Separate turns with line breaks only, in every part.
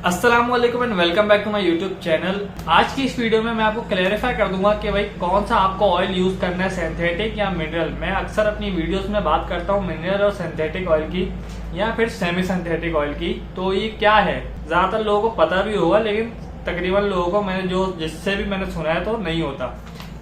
अस्सलाम वालेकुम and welcome back to my YouTube channel. आज की इस वीडियो में मैं आपको क्लैरिफाई कर दूंगा कि भाई कौन सा आपको ऑयल यूज करना है, सिंथेटिक या मिनरल। मैं अक्सर अपनी वीडियोस में बात करता हूँ मिनरल और सिंथेटिक ऑयल की या फिर सेमी सिंथेटिक ऑयल की। तो ये क्या है, ज्यादातर लोगों को पता भी होगा, लेकिन तकरीबन लोगों को जिससे भी मैंने सुना है तो नहीं होता।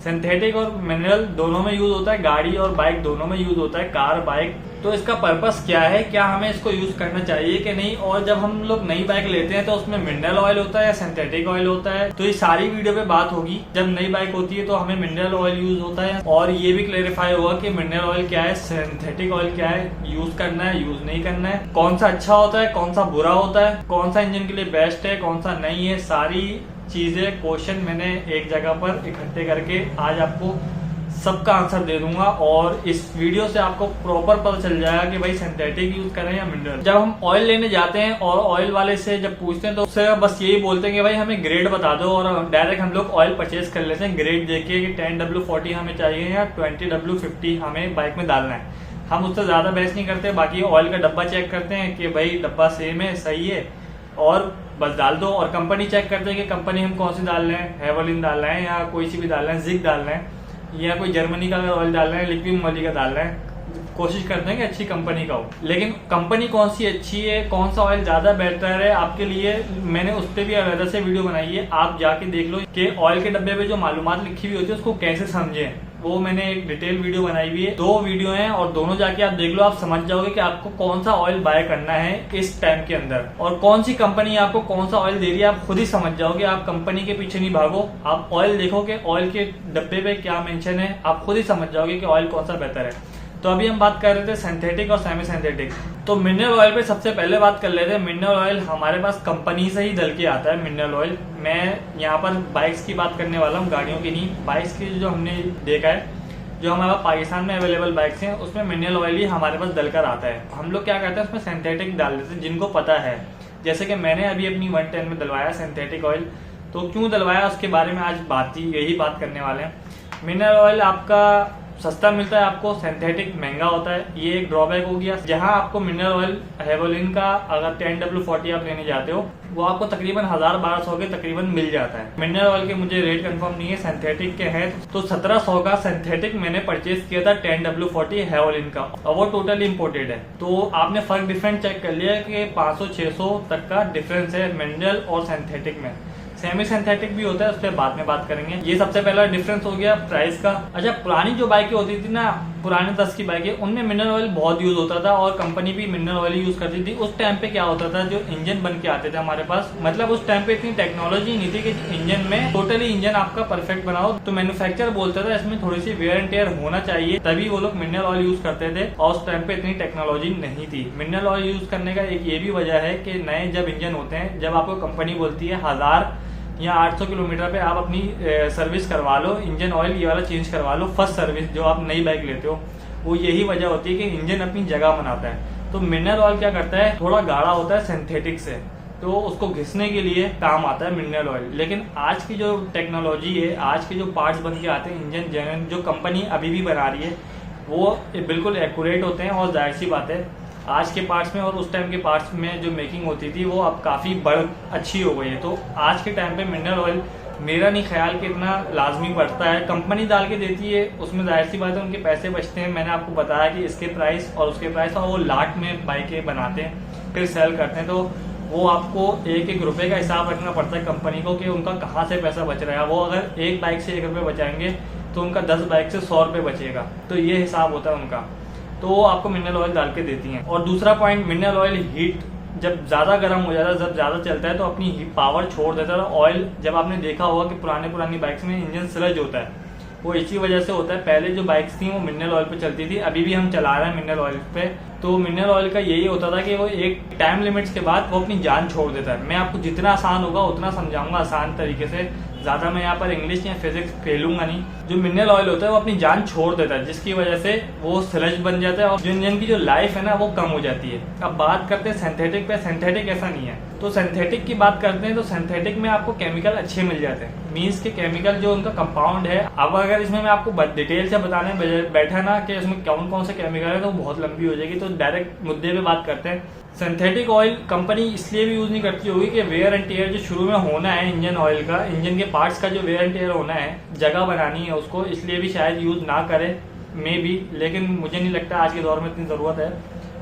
सिंथेटिक और मिनरल दोनों में यूज होता है, गाड़ी और बाइक दोनों में यूज होता है, कार बाइक। तो इसका पर्पस क्या है, क्या हमें इसको यूज करना चाहिए कि नहीं, और जब हम लोग नई बाइक लेते हैं तो उसमें मिनरल ऑयल होता है या सिंथेटिक ऑयल होता है। तो ये सारी वीडियो पे बात होगी। जब नई बाइक होती है तो हमें मिनरल ऑयल यूज होता है, और ये भी क्लेरिफाई होगा कि मिनरल ऑयल क्या है, सिंथेटिक ऑयल क्या है, यूज करना है यूज नहीं करना है, कौन सा अच्छा होता है कौन सा बुरा होता है, कौन सा इंजन के लिए बेस्ट है कौन सा नहीं है। सारी चीजें क्वेश्चन मैंने एक जगह पर इकट्ठे करके आज आपको सबका आंसर दे दूंगा, और इस वीडियो से आपको प्रॉपर पता चल जाएगा कि भाई सिंथेटिक यूज करें या मिनरल। जब हम ऑयल लेने जाते हैं और ऑयल वाले से जब पूछते हैं तो उससे बस यही बोलते हैं कि भाई हमें ग्रेड बता दो, और डायरेक्ट हम लोग ऑयल परचेज कर लेते हैं ग्रेड देखिए कि 10W40 हमें चाहिए या 20W50 हमें बाइक में डालना है। हम उससे ज्यादा बहस नहीं करते। बाकी ऑयल का डब्बा चेक करते हैं कि भाई डब्बा सेम है, सही है, और बस डाल दो। और कंपनी चेक करते हैं कि कंपनी हम कौन सी डाल रहे हैं, हेवलिन डाल रहे हैं या कोई सी भी डाल रहे हैं, जिग डाल रहे हैं या कोई जर्मनी का ऑयल डाल रहे हैं, लिक्विड मोली का डाल रहे हैं। कोशिश करते हैं कि अच्छी कंपनी का हो, लेकिन कंपनी कौन सी अच्छी है, कौन सा ऑयल ज्यादा बेहतर है आपके लिए, मैंने उस पर भी अलग से वीडियो बनाई है। आप जाके देख लो कि ऑयल के डब्बे पे जो मालूमात लिखी हुई होती है उसको कैसे समझें, वो मैंने एक डिटेल वीडियो बनाई हुई है। 2 वीडियो हैं और दोनों जाके आप देख लो, आप समझ जाओगे कि आपको कौन सा ऑयल बाय करना है इस टाइम के अंदर, और कौन सी कंपनी आपको कौन सा ऑयल दे रही है। आप खुद ही समझ जाओगे। आप कंपनी के पीछे नहीं भागो, आप ऑयल देखो कि ऑयल के डब्बे पे क्या मेंशन है, आप खुद ही समझ जाओगे कि ऑयल कौन सा बेहतर है। तो अभी हम बात कर रहे थे सिंथेटिक और सेमी सिंथेटिक। तो मिनरल ऑयल पे सबसे पहले बात कर लेते हैं। मिनरल ऑयल हमारे पास कंपनी से ही डल के आता है मिनरल ऑयल। मैं यहाँ पर बाइक्स की बात करने वाला हूँ, गाड़ियों की नहीं। बाइक्स की जो हमने देखा है, जो हमारा पाकिस्तान में अवेलेबल बाइक्स हैं उसमें मिनरल ऑयल ही हमारे पास डलकर आता है। हम लोग क्या करते हैं उसमें सिंथेटिक डाल देते हैं, जिनको पता है। जैसे कि मैंने अभी अपनी 110 में डलवाया सिंथेटिक ऑयल। तो क्यों डलवाया उसके बारे में आज यही बात करने वाले हैं। मिनरल ऑयल आपका सस्ता मिलता है, आपको सिंथेटिक महंगा होता है, ये एक ड्रॉबैक हो गया। जहां आपको मिनरल ऑयल हेवोलिन का अगर 10W40 आप लेने जाते हो वो आपको तकरीबन 1000-1200 के तकरीबन मिल जाता है। मिनरल ऑयल के मुझे रेट कंफर्म नहीं है, सिंथेटिक के हैं तो 1700 का सिंथेटिक मैंने परचेज किया था 10W40 हेवोलिन का, और वो टोटली इम्पोर्टेड है। तो आपने फर्क डिफरेंस चेक कर लिया कि 500-600 तक का डिफरेंस है मिनरल और सिंथेटिक में। सेमी सिंथेटिक भी होता है, उस पर बाद में बात करेंगे। ये सबसे पहला डिफरेंस हो गया प्राइस का। अच्छा, पुरानी जो बाइकें होती थी ना, पुराने 10 की बाइकें, उनमें मिनरल ऑयल बहुत यूज होता था और कंपनी भी मिनरल ऑयल यूज करती थी। उस टाइम पे क्या होता था, जो इंजन बन के आते थे हमारे पास, मतलब उस टाइम पे इतनी टेक्नोलॉजी नहीं थी कि इंजन में टोटली इंजन आपका परफेक्ट बनाओ। तो मैन्युफैक्चरर बोलता था इसमें थोड़ी सी वेयर एंड टेयर होना चाहिए, तभी वो लोग मिनरल ऑयल यूज करते थे, और उस टाइम पे इतनी टेक्नोलॉजी नहीं थी। मिनरल ऑयल यूज करने का एक ये भी वजह है कि नए जब इंजन होते हैं, जब आपको कंपनी बोलती है 1000 या 800 किलोमीटर पे आप अपनी सर्विस करवा लो, इंजन ऑयल ये वाला चेंज करवा लो, फर्स्ट सर्विस जो आप नई बाइक लेते हो, वो यही वजह होती है कि इंजन अपनी जगह बनाता है। तो मिनरल ऑयल क्या करता है, थोड़ा गाढ़ा होता है सिंथेटिक से, तो उसको घिसने के लिए काम आता है मिनरल ऑयल। लेकिन आज की जो टेक्नोलॉजी है, आज के जो पार्ट्स बन के आते हैं इंजन जेन्युइन, जो कंपनी अभी भी बना रही है, वो बिल्कुल एक्यूरेट होते हैं। और जाहिर सी बात है आज के पार्ट्स में और उस टाइम के पार्ट्स में जो मेकिंग होती थी वो अब काफ़ी अच्छी हो गई है। तो आज के टाइम पे मिनरल ऑयल मेरा नहीं ख्याल कि इतना लाजमी पड़ता है। कंपनी डाल के देती है, उसमें जाहिर सी बात है उनके पैसे बचते हैं। मैंने आपको बताया कि इसके प्राइस और उसके प्राइस, और वो लाट में बाइकें बनाते हैं फिर सेल करते हैं, तो वो आपको एक रुपए का हिसाब रखना पड़ता है कंपनी को कि उनका कहाँ से पैसा बच रहा है। वो अगर एक बाइक से 1 रुपये बचाएंगे तो उनका 10 बाइक से 100 रुपये बचेगा, तो ये हिसाब होता है उनका। तो वो आपको मिनरल ऑयल डाल के देती हैं। और दूसरा पॉइंट, मिनरल ऑयल हीट जब ज़्यादा गर्म हो जाता है, जब ज़्यादा चलता है तो अपनी पावर छोड़ देता है। ऑयल जब आपने देखा होगा कि पुरानी बाइक्स में इंजन स्लज होता है, वो इसी वजह से होता है। पहले जो बाइक्स थी वो मिनरल ऑयल पे चलती थी, अभी भी हम चला रहे हैं मिनरल ऑयल पे। तो मिनरल ऑयल का यही होता था कि वो एक टाइम लिमिट्स के बाद वो अपनी जान छोड़ देता है। मैं आपको जितना आसान होगा उतना समझाऊंगा आसान तरीके से, ज़्यादा मैं यहाँ पर इंग्लिश या फिजिक्स फेलूंगा नहीं। जो मिनरल ऑयल होता है वो अपनी जान छोड़ देता है, जिसकी वजह से वो स्लज बन जाता है और जो इंजन की जो लाइफ है ना वो कम हो जाती है। अब बात करते हैं सिंथेटिक पे। सिंथेटिक ऐसा नहीं है। तो सिंथेटिक की बात करते हैं तो सिंथेटिक में आपको केमिकल अच्छे मिल जाते हैं, मीन्स के केमिकल जो उनका कंपाउंड है। अब अगर इसमें मैं आपको डिटेल से बताने बैठा ना कि इसमें कौन कौन से केमिकल है तो बहुत लंबी हो जाएगी, तो डायरेक्ट मुद्दे पे बात करते हैं। सिंथेटिक ऑयल कंपनी इसलिए भी यूज नहीं करती होगी कि वेयर एंड टेयर जो शुरू में होना है इंजन ऑयल का, इंजन के पार्ट्स का जो वेयर एंड टेयर होना है, जगह बनानी है उसको, इसलिए भी शायद यूज ना करे मे भी। लेकिन मुझे नहीं लगता आज के दौर में इतनी ज़रूरत है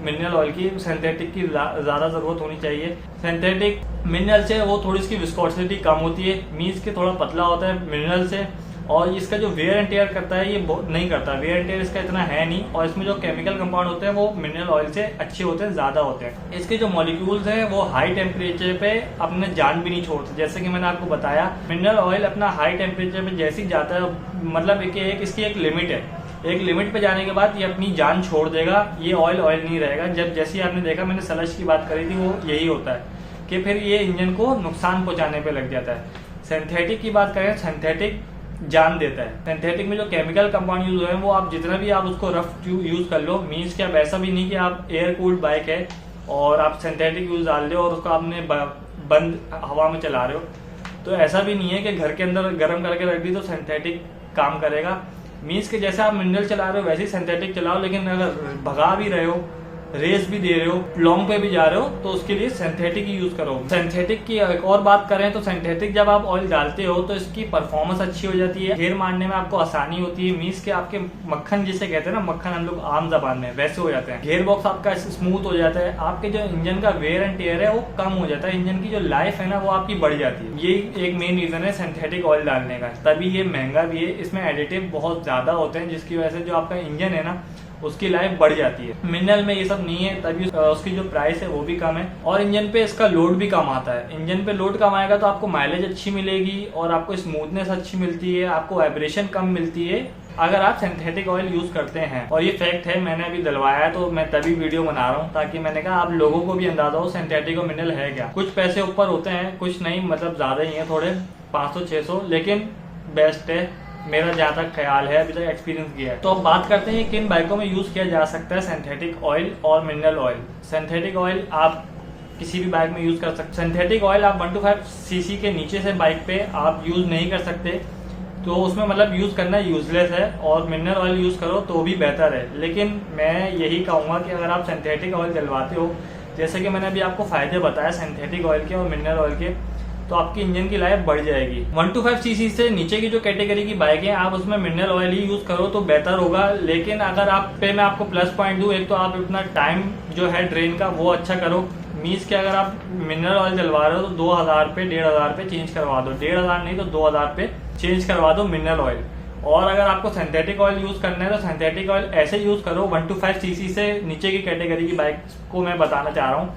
मिनरल ऑयल की, सिंथेटिक की ज़्यादा ज़रूरत होनी चाहिए। सिंथेटिक मिनरल से वो थोड़ी इसकी विस्कोसिटी कम होती है, मीन्स के थोड़ा पतला होता है मिनरल से, और इसका जो वेयर एंड टेयर करता है ये नहीं करता, वेयर एंड टेयर इसका इतना है नहीं। और इसमें जो केमिकल कंपाउंड होते हैं वो मिनरल ऑयल से अच्छे होते हैं, ज़्यादा होते हैं। इसके जो मॉलिक्यूल्स हैं वो हाई टेम्परेचर पे अपने जान भी नहीं छोड़ते। जैसे कि मैंने आपको बताया, मिनरल ऑयल अपना हाई टेम्परेचर पे जैसे ही जाता है, मतलब इसकी एक लिमिट है, एक लिमिट पे जाने के बाद ये अपनी जान छोड़ देगा, ये ऑयल नहीं रहेगा। जब जैसे आपने देखा, मैंने सलश की बात करी थी, वो यही होता है कि फिर ये इंजन को नुकसान पहुंचाने पे लग जाता है। सिंथेटिक की बात करें, सिंथेटिक जान देता है। सिंथेटिक में जो केमिकल कंपाउंड यूज हुए हैं वो आप जितना भी आप उसको रफ यूज कर लो, मीन्स कि आप ऐसा भी नहीं कि आप एयर कूल्ड बाइक है और आप सिंथेटिक यूज डाल रहे हो और उसको आपने बंद हवा में चला रहे हो, तो ऐसा भी नहीं है कि घर के अंदर गर्म करके रख दी तो सिंथेटिक काम करेगा। मीन्स के जैसे आप मिनरल चला रहे हो वैसे ही सिंथेटिक चलाओ, लेकिन अगर भगा भी रहे हो, रेस भी दे रहे हो, लॉन्ग पे भी जा रहे हो, तो उसके लिए सिंथेटिक ही यूज करो। सिंथेटिक की एक और बात करें तो सिंथेटिक जब आप ऑयल डालते हो तो इसकी परफॉर्मेंस अच्छी हो जाती है, घेर मारने में आपको आसानी होती है। मीन्स के आपके मक्खन जिसे कहते हैं ना, मक्खन हम लोग आम जबान में, वैसे हो जाते हैं। घेर बॉक्स आपका स्मूथ हो जाता है, आपके जो इंजन का वेयर एंड टेयर है वो कम हो जाता है, इंजन की जो लाइफ है ना वो आपकी बढ़ जाती है। ये एक मेन रीजन है सिंथेटिक ऑयल डालने का, तभी ये महंगा भी है। इसमें एडिटिव बहुत ज्यादा होते हैं जिसकी वजह से जो आपका इंजन है ना उसकी लाइफ बढ़ जाती है। मिनरल में ये सब नहीं है, तभी उसकी जो प्राइस है वो भी कम है और इंजन पे इसका लोड भी कम आता है। इंजन पे लोड कम आएगा तो आपको माइलेज अच्छी मिलेगी और आपको स्मूथनेस अच्छी मिलती है, आपको वाइब्रेशन कम मिलती है अगर आप सिंथेटिक ऑयल यूज करते हैं। और ये फैक्ट है, मैंने अभी डलवाया है तो मैं तभी वीडियो बना रहा हूँ, ताकि मैंने कहा आप लोगों को भी अंदाजा हो सिंथेटिक और मिनरल है क्या। कुछ पैसे ऊपर होते हैं, कुछ नहीं, मतलब ज्यादा ही है, थोड़े 500-600, लेकिन बेस्ट है मेरा जहाँ तक ख्याल है, अभी तक एक्सपीरियंस किया है। तो अब बात करते हैं किन बाइकों में यूज किया जा सकता है सिंथेटिक ऑयल और मिनरल ऑयल। सिंथेटिक ऑयल आप किसी भी बाइक में यूज कर सकते। सिंथेटिक ऑयल आप 125 सीसी के नीचे से बाइक पे आप यूज नहीं कर सकते, तो उसमें मतलब यूज करना यूजलेस है, और मिनरल ऑयल यूज करो तो भी बेहतर है। लेकिन मैं यही कहूँगा कि अगर आप सिंथेटिक ऑयल डलवाते हो, जैसे कि मैंने अभी आपको फायदे बताया सिंथेटिक ऑयल के और मिनरल ऑयल के, तो आपकी इंजन की लाइफ बढ़ जाएगी। 125 सीसी से नीचे की जो कैटेगरी की बाइक है, आप उसमें मिनरल ऑयल ही यूज करो तो बेहतर होगा। लेकिन अगर आप पे मैं आपको प्लस पॉइंट दूं, एक तो आप अपना टाइम जो है ड्रेन का वो अच्छा करो। मीन्स कि अगर आप मिनरल ऑयल डलवा रहे हो तो 2000 पे 1500 पे चेंज करवा दो, 1500 नहीं तो 2000 पे चेंज करवा दो मिनरल ऑयल। और अगर आपको सिंथेटिक ऑयल यूज करना है तो सिंथेटिक ऑयल ऐसे यूज करो, 125 सीसी से नीचे की कैटेगरी की बाइक को मैं बताना चाह रहा हूँ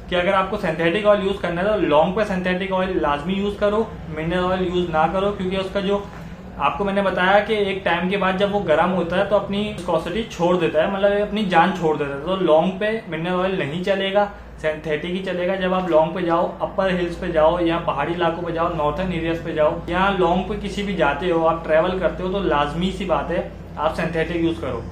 कि अगर आपको सिंथेटिक ऑयल यूज करना है तो लॉन्ग पे सिंथेटिक ऑयल लाजमी यूज करो, मिनरल ऑयल यूज ना करो, क्योंकि उसका जो आपको मैंने बताया कि एक टाइम के बाद जब वो गर्म होता है तो अपनी विस्कोसिटी छोड़ देता है, मतलब अपनी जान छोड़ देता है। तो लॉन्ग पे मिनरल ऑयल नहीं चलेगा, सिंथेटिक ही चलेगा। जब आप लॉन्ग पे जाओ, अपर हिल्स पे जाओ या पहाड़ी इलाकों पे जाओ, नॉर्थन एरियाज पे जाओ, या लॉन्ग पे किसी भी जाते हो, आप ट्रेवल करते हो, तो लाजमी सी बात है आप सिंथेटिक यूज करो।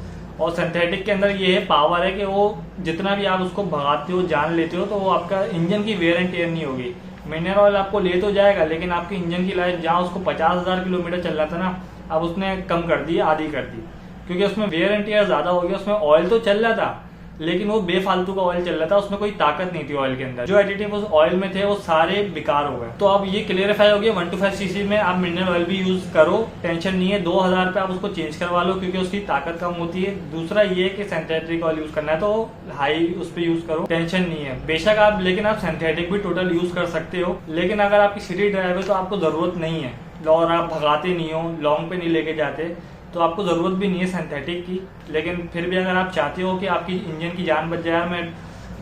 और सिंथेटिक के अंदर ये पावर है कि वो जितना भी आप उसको भगाते हो, जान लेते हो, तो वो आपका इंजन की वेयर एंड टेयर नहीं होगी। मिनरल ऑयल आपको ले तो जाएगा, लेकिन आपकी इंजन की लाइफ जहाँ उसको 50,000 किलोमीटर चल रहा था ना, अब उसने कम कर दी, आधी कर दी, क्योंकि उसमें वेयर एंड टेयर ज्यादा हो गया। उसमें ऑयल तो चल रहा था लेकिन वो बेफालतू का ऑयल चल रहा था, उसमें कोई ताकत नहीं थी ऑयल के अंदर, जो एडिटिव उस ऑयल में थे वो सारे बेकार हो गए। तो अब ये क्लियरिफाई हो गया, 125 सीसी में आप मिनरल ऑयल भी यूज करो, टेंशन नहीं है। 2000 पे आप उसको चेंज करवा लो क्योंकि उसकी ताकत कम होती है। दूसरा ये कि सिंथेटिक ऑयल यूज करना है तो हाई उस पर यूज करो, टेंशन नहीं है। बेशक आप, लेकिन आप सिंथेटिक भी टोटल यूज कर सकते हो, लेकिन अगर आपकी सिटी ड्राइव है तो आपको जरूरत नहीं है और आप भगाते नहीं हो, लॉन्ग पे नहीं लेके जाते, तो आपको ज़रूरत भी नहीं है सिंथेटिक की। लेकिन फिर भी अगर आप चाहते हो कि आपकी इंजन की जान बच जाए, मैं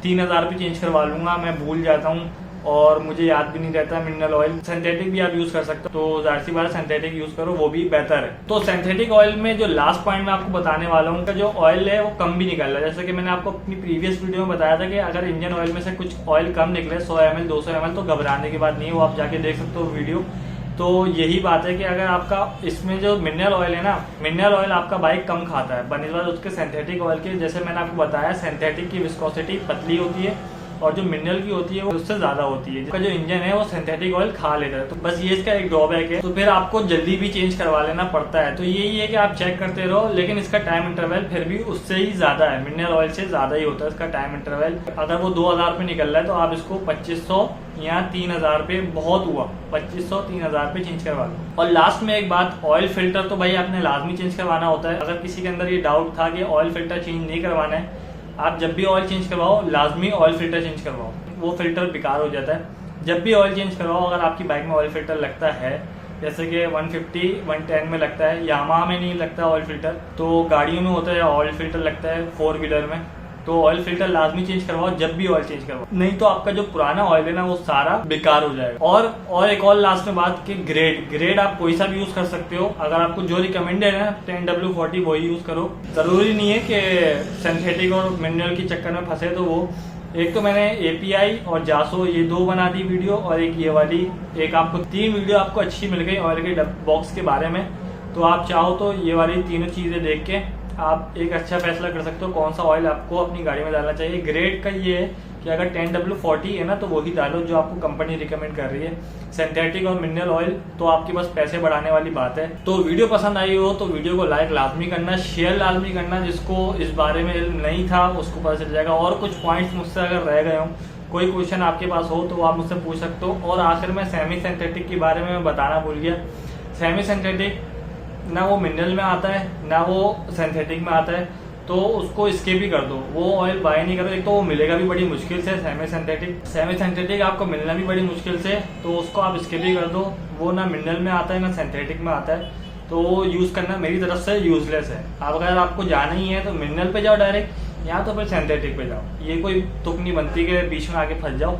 3000 पे चेंज करवा लूँगा, मैं भूल जाता हूँ और मुझे याद भी नहीं रहता मिनरल ऑयल, सिंथेटिक भी आप यूज़ कर सकते हो, तो जाहिर सी बात सिंथेटिक यूज़ करो, वो भी बेहतर है। तो सिंथेटिक ऑयल में जो लास्ट पॉइंट मैं आपको बताने वाला हूँ, उनका जो ऑयल है वो कम भी निकल रहा है। जैसे कि मैंने आपको अपनी प्रीवियस वीडियो में बताया था कि अगर इंजन ऑयल में से कुछ ऑयल कम निकले 100 ml 200 ml, तो घबराने की बात नहीं है, वो आप जाके देख सकते हो वीडियो। तो यही बात है कि अगर आपका इसमें जो मिनरल ऑयल है ना, मिनरल ऑयल आपका बाइक कम खाता है बनस्बत उसके सिंथेटिक ऑयल के। जैसे मैंने आपको बताया, सिंथेटिक की विस्कोसिटी पतली होती है और जो मिनरल की होती है वो उससे ज्यादा होती है। जिसका जो इंजन है वो सिंथेटिक ऑयल खा लेता है। तो बस ये इसका एक ड्रॉबैक है। तो फिर आपको जल्दी भी चेंज करवा लेना पड़ता है। तो यही है कि आप चेक करते रहो, लेकिन इसका टाइम इंटरवल फिर भी उससे ही ज्यादा है, मिनरल ऑयल से ज्यादा ही होता है इसका टाइम इंटरवल। अगर वो 2000 पे निकल रहा है तो आप इसको 2500 या 3000 पे, बहुत हुआ 2500-3000 पे चेंज करवा लो। और लास्ट में एक बात, ऑयल फिल्टर तो भाई आपने लाजमी चेंज करवाना होता है। अगर किसी के अंदर ये डाउट था कि ऑयल फिल्टर चेंज नहीं करवाना है, आप जब भी ऑयल चेंज करवाओ लाजमी ऑयल फिल्टर चेंज करवाओ, वो फिल्टर बेकार हो जाता है। जब भी ऑयल चेंज करवाओ, अगर आपकी बाइक में ऑयल फिल्टर लगता है, जैसे कि 150-110 में लगता है, यामाहा में नहीं लगता ऑयल फिल्टर, तो गाड़ियों में होता है ऑयल फिल्टर लगता है 4 व्हीलर में, तो ऑयल फिल्टर लाजमी चेंज करवाओ जब भी ऑयल चेंज करवाओ, नहीं तो आपका जो पुराना ऑयल है ना वो सारा बेकार हो जाएगा। और एक और लास्ट में बात कि ग्रेड आप कोई सा भी यूज कर सकते हो। अगर आपको जो रिकमेंडेड है 10W40 वही यूज करो। जरूरी नहीं है कि सिंथेटिक और मिनरल के चक्कर में फंसे। तो वो एक तो मैंने एपीआई और जासो ये 2 बना दी वीडियो, और एक ये वाली, एक आपको 3 वीडियो आपको अच्छी मिल गई ऑयल के बॉक्स के बारे में। तो आप चाहो तो ये वाली तीनों चीजें देख के आप एक अच्छा फैसला कर सकते हो कौन सा ऑयल आपको अपनी गाड़ी में डालना चाहिए। ग्रेड का ये है कि अगर 10W40 है ना तो वही डालो जो आपको कंपनी रिकमेंड कर रही है। सिंथेटिक और मिनरल ऑयल तो आपके बस पैसे बढ़ाने वाली बात है। तो वीडियो पसंद आई हो तो वीडियो को लाइक लाजमी करना, शेयर लाजमी करना। जिसको इस बारे में इल्म नहीं था उसको पता चल जाएगा। और कुछ पॉइंट्स मुझसे अगर रह गए हों, कोई क्वेश्चन आपके पास हो तो आप मुझसे पूछ सकते हो। और आखिर में सेमी सिंथेटिक के बारे में मैं बताना भूल गया। सेमी सिंथेटिक ना वो मिनरल में आता है ना वो सिंथेटिक में आता है, तो उसको स्किप ही कर दो, वो ऑयल बाय नहीं करो। एक तो वो मिलेगा भी बड़ी मुश्किल से सेमी सिंथेटिक आपको मिलना भी बड़ी मुश्किल से, तो उसको आप स्किप ही कर दो। वो ना मिनरल में आता है ना सिंथेटिक में आता है, तो वो यूज करना मेरी तरफ से यूजलेस है। अब अगर आपको जाना ही है तो मिनरल पे जाओ डायरेक्ट, या तो फिर सिंथेटिक पे जाओ। ये कोई तुक नहीं बनती के बीच में आके फंस जाओ।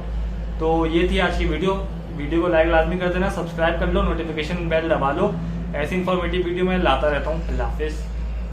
तो ये थी आज की वीडियो को लाइक लाजमी कर देना, सब्सक्राइब कर लो, नोटिफिकेशन बेल दबा लो। ऐसी इन्फॉर्मेटिव वीडियो मैं लाता रहता हूँ। अल्लाह हाफिज़।